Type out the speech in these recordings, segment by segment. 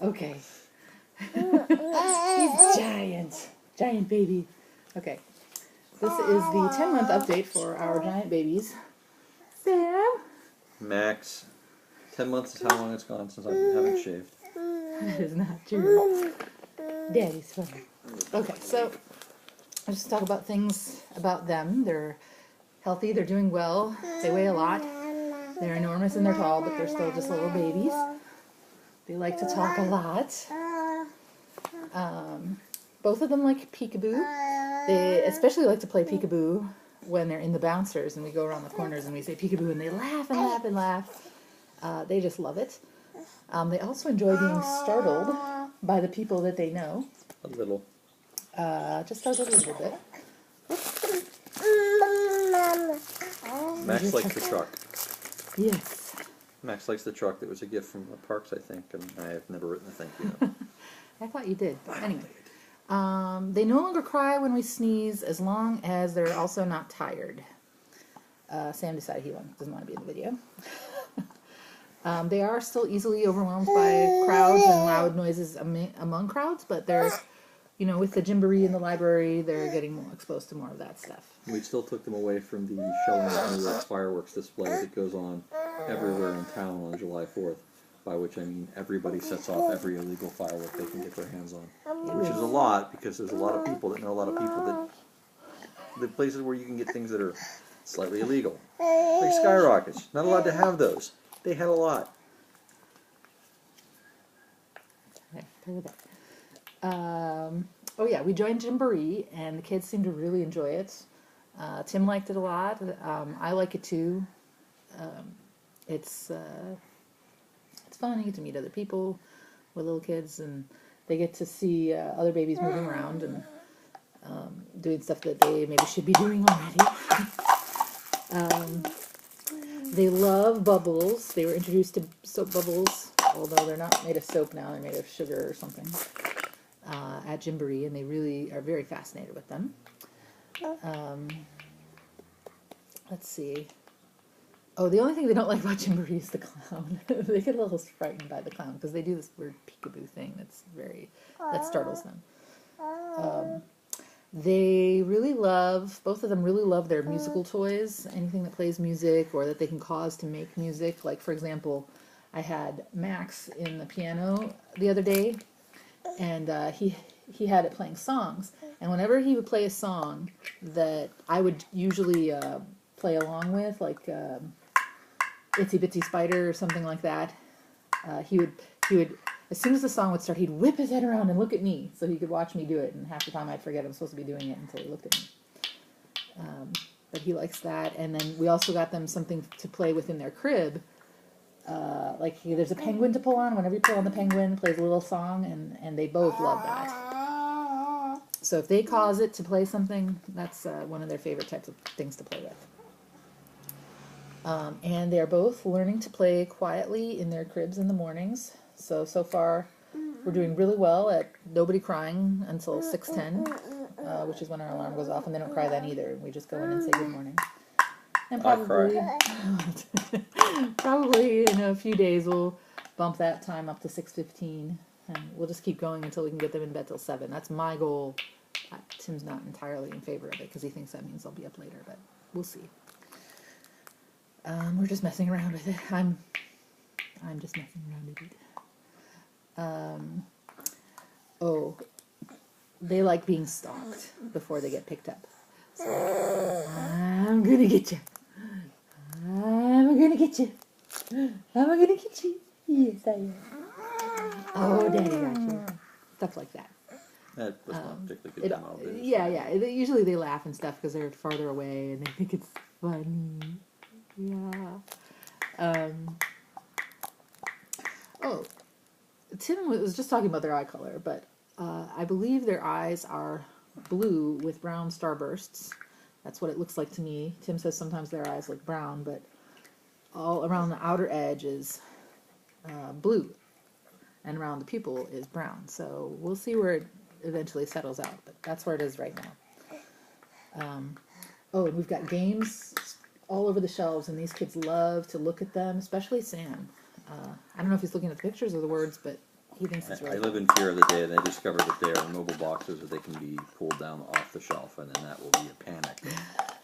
Okay. He's giant. Giant baby. Okay. This is the 10-month update for our giant babies. Sam? Max, 10 months is how long it's gone since I haven't shaved. That is not true. Daddy's funny. Okay, so I'll just talk about things about them. They're healthy, they're doing well, they weigh a lot. They're enormous and they're tall, but they're still just little babies. They like to talk a lot. Both of them like peekaboo. They especially like to play peekaboo when they're in the bouncers and we go around the corners and we say peekaboo and they laugh and laugh and laugh. They just love it. They also enjoy being startled by the people that they know. A little. Just startled a little bit. Max likes the truck. Yes. Max likes the truck. That was a gift from the parks, I think, and I have never written a thank you note. I thought you did, but anyway. They no longer cry when we sneeze as long as they're also not tired. Sam decided he doesn't want to be in the video. They are still easily overwhelmed by crowds and loud noises among crowds, but they're, with the Gymboree in the library, they're getting more exposed to more of that stuff. We still took them away from the Showing at New York fireworks display that goes on everywhere in town on July 4th, by which I mean everybody sets off every illegal firework they can get their hands on, which is a lot because there's a lot of people that know a lot of people that the places where you can get things that are slightly illegal, like skyrockets. Not allowed to have those. They had a lot. Okay, play with that. Oh yeah, we joined Gymboree, and the kids seem to really enjoy it. Tim liked it a lot. I like it too. It's fun. You get to meet other people with little kids, and they get to see other babies moving around and doing stuff that they maybe should be doing already. They love bubbles. They were introduced to soap bubbles, although they're not made of soap now. They're made of sugar or something at Gymboree, and they really are very fascinated with them. Let's see. Oh, the only thing they don't like about Gymboree is the clown. They get a little frightened by the clown because they do this weird peekaboo thing that startles them. They really both of them really love their musical toys, anything that plays music or that they can cause to make music. Like, for example, I had Max in the piano the other day, and he had it playing songs. And whenever he would play a song that I would usually play along with, like Itsy Bitsy Spider or something like that, he would, as soon as the song would start, he'd whip his head around and look at me so he could watch me do it, and half the time I'd forget I'm supposed to be doing it until he looked at me. But he likes that, and then we also got them something to play with in their crib. Like there's a penguin to pull on. Whenever you pull on the penguin, it plays a little song, and they both love that. So if they cause it to play something, that's one of their favorite types of things to play with. And they're both learning to play quietly in their cribs in the mornings. So far, we're doing really well at nobody crying until 6:10, which is when our alarm goes off, and they don't cry then either. We just go in and say good morning. And probably in a few days we'll bump that time up to 6:15, and we'll just keep going until we can get them in bed till 7. That's my goal. Tim's not entirely in favor of it because he thinks that means I'll be up later, but we'll see. We're just messing around with it. I'm just messing around with it. They like being stalked before they get picked up. So, I'm gonna get you. I'm gonna get you. I'm gonna get you. Yes, I am. Oh, Daddy got you. Stuff like that. That was not particularly good demo. Yeah. Usually they laugh and stuff because they're farther away and they think it's funny. Yeah. Tim was just talking about their eye color, but I believe their eyes are blue with brown starbursts. That's what it looks like to me. Tim says sometimes their eyes look brown, but all around the outer edge is blue, and around the pupil is brown. So we'll see where it eventually settles out, but that's where it is right now. And we've got games all over the shelves, and these kids love to look at them, especially Sam. I don't know if he's looking at the pictures or the words, but he thinks it's I really live in fear of the day they discover that there are mobile boxes that they can be pulled down off the shelf, and then that will be a panic.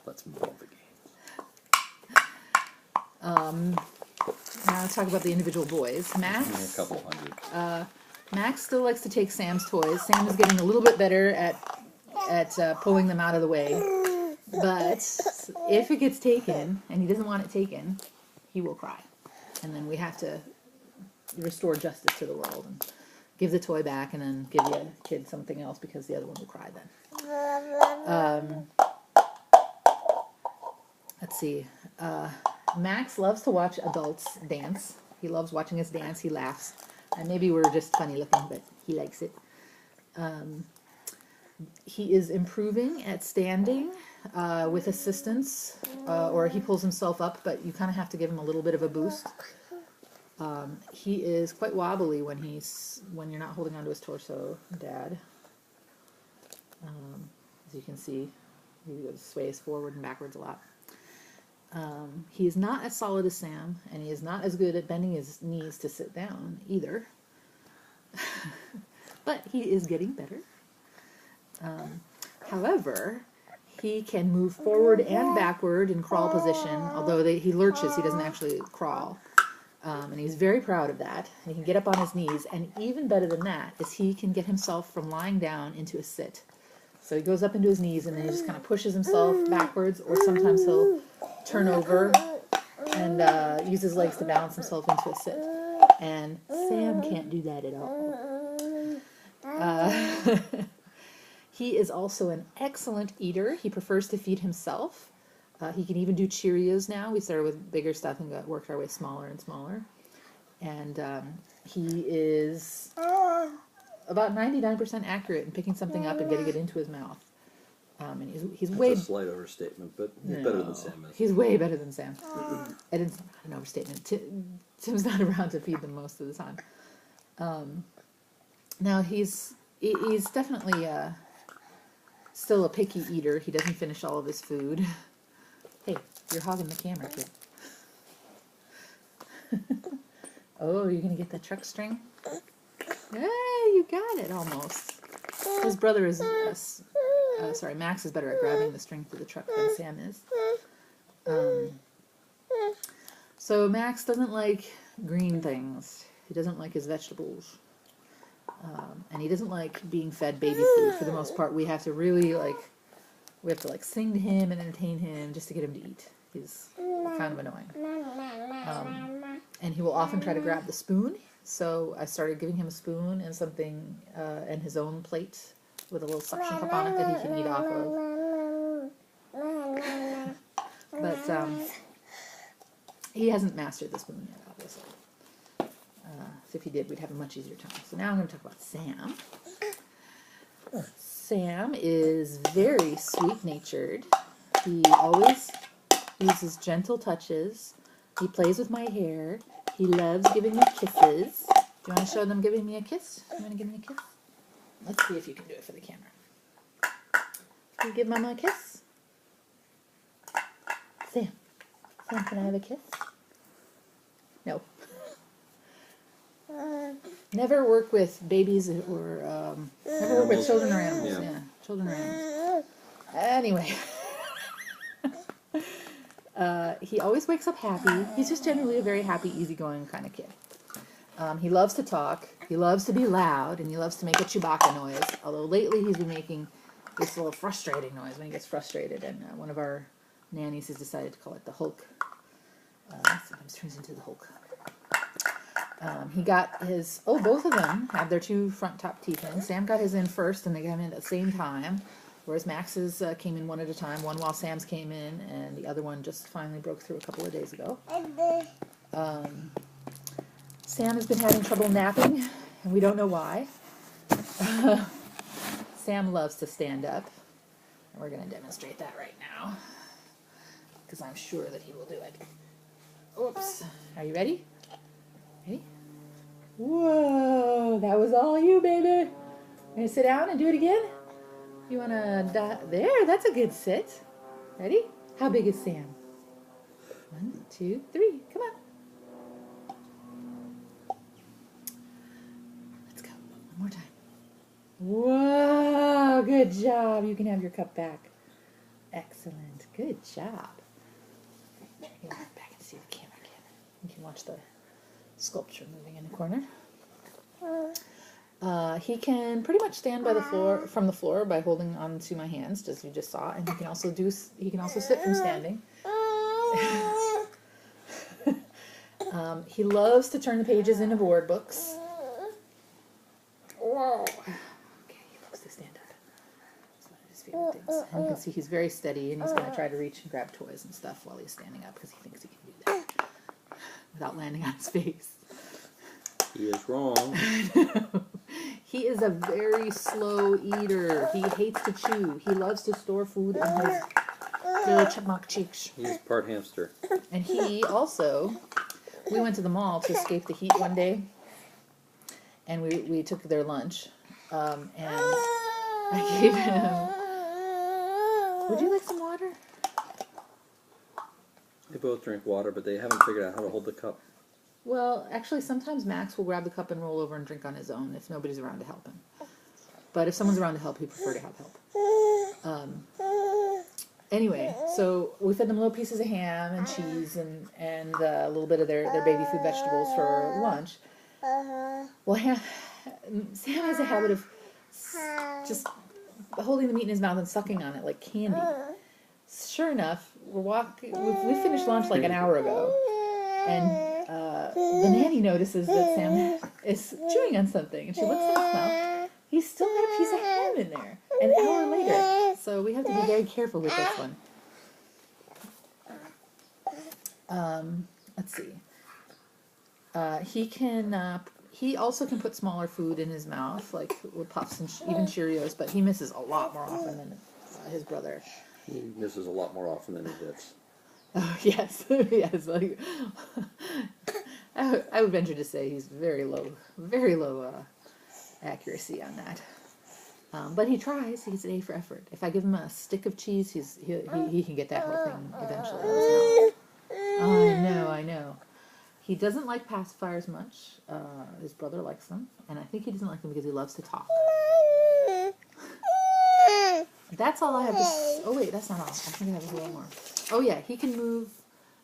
Let's move all the games. Now let's talk about the individual boys. Give me a Max. couple hundred. Max still likes to take Sam's toys. Sam is getting a little bit better at pulling them out of the way. But if it gets taken and he doesn't want it taken, he will cry. And then we have to restore justice to the world and give the toy back and then give the kid something else because the other one will cry then. Let's see. Max loves to watch adults dance. He loves watching us dance. He laughs. And maybe we're just funny looking, but he likes it. He is improving at standing with assistance, or he pulls himself up, but you kind of have to give him a little bit of a boost. He is quite wobbly when you're not holding onto his torso, Dad. As you can see, he sways forward and backwards a lot. He is not as solid as Sam, and he is not as good at bending his knees to sit down either. But he is getting better. However, he can move forward and backward in crawl position, although he lurches, he doesn't actually crawl. And he's very proud of that. He can get up on his knees, and even better than that is he can get himself from lying down into a sit. So he goes up into his knees, and then he just kind of pushes himself backwards, or sometimes he'll turn over and use his legs to balance himself into a sit. And Sam can't do that at all. He is also an excellent eater. He prefers to feed himself. He can even do Cheerios now. We started with bigger stuff and worked our way smaller and smaller. And he is about 99% accurate in picking something up and getting it into his mouth. And he's way... That's a slight overstatement, but he's better than Sam is. He's way better than Sam. And it's not an overstatement. Tim's not around to feed them most of the time. Now, he's definitely still a picky eater. He doesn't finish all of his food. Hey, you're hogging the camera, kid. Oh, you're going to get the truck string? Hey, you got it almost. His brother is... Max is better at grabbing the string for the truck than Sam is. So Max doesn't like green things. He doesn't like his vegetables. And he doesn't like being fed baby food. For the most part, we have to really sing to him and entertain him just to get him to eat. He's kind of annoying. And he will often try to grab the spoon. So I started giving him a spoon and something, and his own plate with a little suction cup on it that he can eat off of. But he hasn't mastered the spoon yet, obviously. So if he did, we'd have a much easier time. So now I'm going to talk about Sam. Sam is very sweet-natured. He always uses gentle touches. He plays with my hair. He loves giving me kisses. Do you want to show them giving me a kiss? You want to give me a kiss? Let's see if you can do it for the camera. Can you give Mama a kiss? Sam, can I have a kiss? No. Never work with babies or never work with children or animals. Yeah, children or animals. Anyway. He always wakes up happy. He's just generally a very happy, easygoing kind of kid. He loves to talk. He loves to be loud, and he loves to make a Chewbacca noise. Although lately he's been making this little frustrating noise when he gets frustrated, and one of our nannies has decided to call it the Hulk. Sometimes turns into the Hulk. He got his... Oh, both of them have their two front top teeth in. Sam got his in first, and they got him in at the same time. Whereas Max's came in one at a time, one while Sam's came in, and the other one just finally broke through a couple of days ago. Sam has been having trouble napping, and we don't know why. Sam loves to stand up, and we're going to demonstrate that right now, because I'm sure that he will do it. Oops. Are you ready? Ready? Whoa, that was all you, baby. Ready to sit down and do it again? You want to... There, that's a good sit. Ready? How big is Sam? 1, 2, 3. Come on. Whoa, good job. You can have your cup back. Excellent. Good job. You can look back and see the camera again. You can watch the sculpture moving in the corner. He can pretty much stand by the floor from the floor by holding onto my hands, as you just saw, and he can also sit from standing. He loves to turn the pages into board books. Whoa. Okay, he loves to stand up. It's one of his favorite things. And you can see he's very steady, and he's going to try to reach and grab toys and stuff while he's standing up because he thinks he can do that without landing on his face. He is wrong. He is a very slow eater. He hates to chew. He loves to store food in his little chipmunk cheeks. He's part hamster. And he also, we went to the mall to escape the heat one day, and we took their lunch, and I gave him, would you like some water? They both drink water, but they haven't figured out how to hold the cup. Well, actually, sometimes Max will grab the cup and roll over and drink on his own if nobody's around to help him. But if someone's around to help, he'd prefer to have help. Anyway, so we fed them little pieces of ham and cheese and a little bit of their baby food vegetables for lunch. Well, Sam has a habit of just holding the meat in his mouth and sucking on it like candy. Sure enough, we finished lunch like an hour ago, and the nanny notices that Sam is chewing on something, and she looks in his mouth. He's still got a piece of ham in there an hour later. So we have to be very careful with this one. Let's see. He also can put smaller food in his mouth, like with puffs and even Cheerios, but he misses a lot more often than his brother. He misses a lot more often than he hits. Oh, yes. Yes. Like, I would venture to say he's very low accuracy on that. But he tries. He gets an A for effort. If I give him a stick of cheese, he can get that whole thing eventually out of his mouth. Oh, I know. He doesn't like pacifiers much. His brother likes them. And I think he doesn't like them because he loves to talk. That's all I have to say. Oh, wait, that's not all. I think I have a little more. Oh, yeah, he can move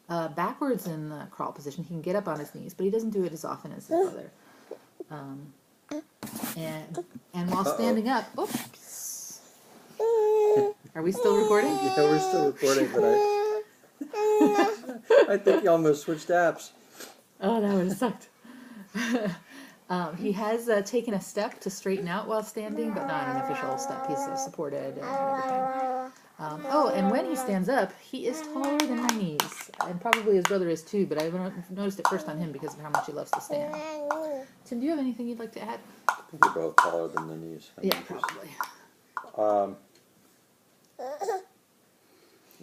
backwards in the crawl position. He can get up on his knees, but he doesn't do it as often as his brother. And while standing up, oops. Are we still recording? Yeah, we're still recording, but I think you almost switched apps. Oh, that would have sucked. He has taken a step to straighten out while standing, but not an official step. He's supported and everything. And when he stands up, he is taller than my knees. And probably his brother is too, but I noticed it first on him because of how much he loves to stand. Tim, do you have anything you'd like to add? I think they're both taller than their knees. Yeah, probably.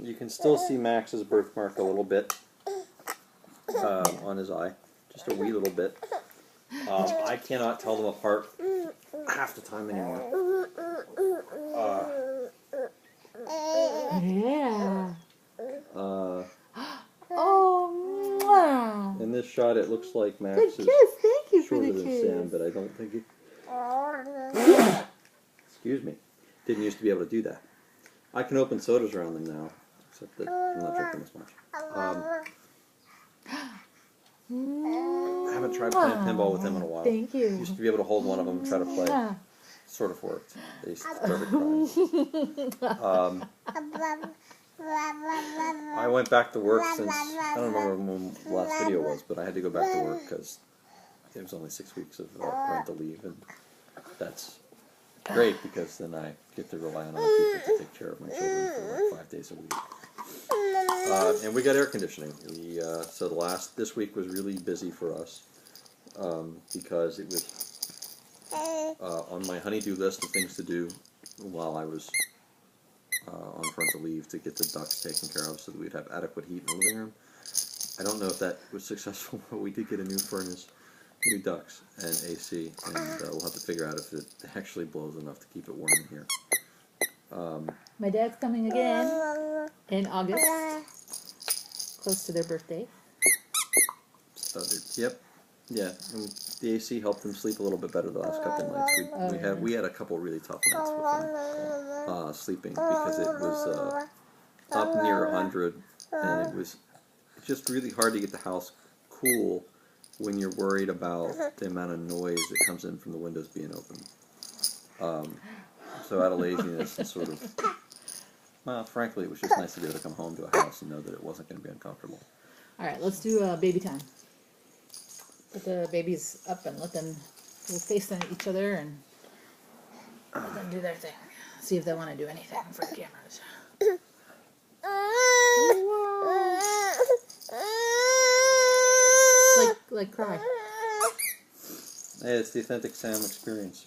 You can still see Max's birthmark a little bit on his eye. Just a wee little bit. I cannot tell them apart half the time anymore. Yeah. Oh, wow. In this shot, it looks like Max Good is kiss. Thank you for shorter the than kiss. Sam, but I don't think it... Excuse me. Didn't used to be able to do that. I can open sodas around them now, except that I'm not drinking as much. I haven't tried playing pinball with them in a while. Thank you. Used to be able to hold one of them and try to play. Sort of worked. They started crying. I went back to work since, I don't remember when the last video was, but I had to go back to work because it was only 6 weeks of parental leave, and that's great because then I get to rely on other people to take care of my children for like 5 days a week. And we got air conditioning. So this week was really busy for us because it was on my honeydew list of things to do while I was on parental leave to get the ducks taken care of so that we'd have adequate heat in the living room. I don't know if that was successful, but we did get a new furnace, new ducts, and AC, and we'll have to figure out if it actually blows enough to keep it warm in here. My dad's coming again in August, close to their birthday. So, yep, yeah. And The AC helped them sleep a little bit better the last couple nights. We had a couple really tough nights with them sleeping because it was up near 100, and it was just really hard to get the house cool when you're worried about the amount of noise that comes in from the windows being open. So out of laziness and sort of, well, frankly, it was just nice to be able to come home to a house and know that it wasn't going to be uncomfortable. All right, let's do baby time. Put the babies up and let them we'll face each other and let them do their thing. See if they want to do anything for the cameras. Like cry. Hey, it's the authentic Sam experience.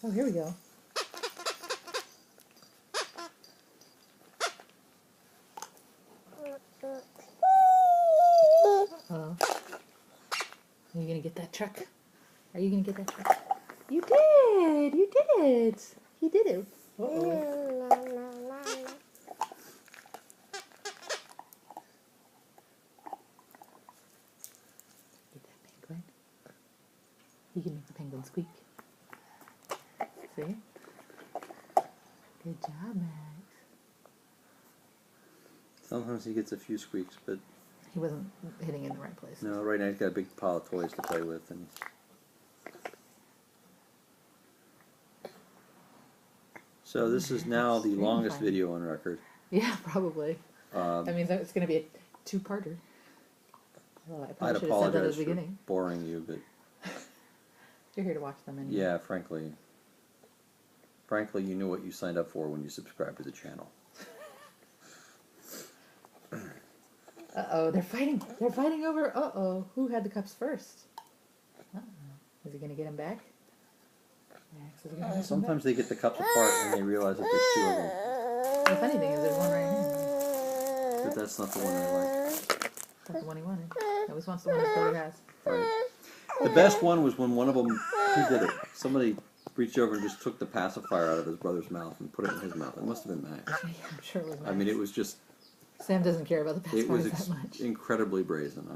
Oh, here we go. Oh. Are you gonna get that truck? Are you gonna get that truck? You did! You did it! He did it. Uh-oh. Get that penguin. You can make the penguin squeak. See? Good job, Max. Sometimes he gets a few squeaks, but He wasn't hitting in the right place. no, right now he's got a big pile of toys to play with, and so this is now the longest video on record. Yeah, probably. That means it's going to be a two-parter. Well, I I'd probably should have said that at apologize the for beginning. boring you, but You're here to watch them anyway. yeah, frankly, you knew what you signed up for when you subscribed to the channel. Uh-oh, they're fighting. They're fighting over, uh-oh, who had the cups first? Uh-oh. Is he going to get him back? Max, is he gonna get him Sometimes they get the cups apart and they realize that there's two of them. back? The funny thing is there's one right here. But that's not the one I like. That's not the one he wanted. He always wants the one his brother has. Right. The best one was when one of them, who did it? Somebody reached over and just took the pacifier out of his brother's mouth and put it in his mouth. It must have been Max. Yeah, I'm sure it was Max. I mean, it was just, Sam doesn't care about the it was pacifiers that much. incredibly brazen.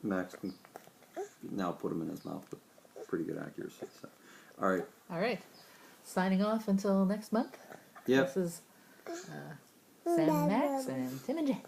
Max can now put them in his mouth with pretty good accuracy. So. All right. All right. Signing off until next month. Yep. This is Sam, Max, and Tim and Jay.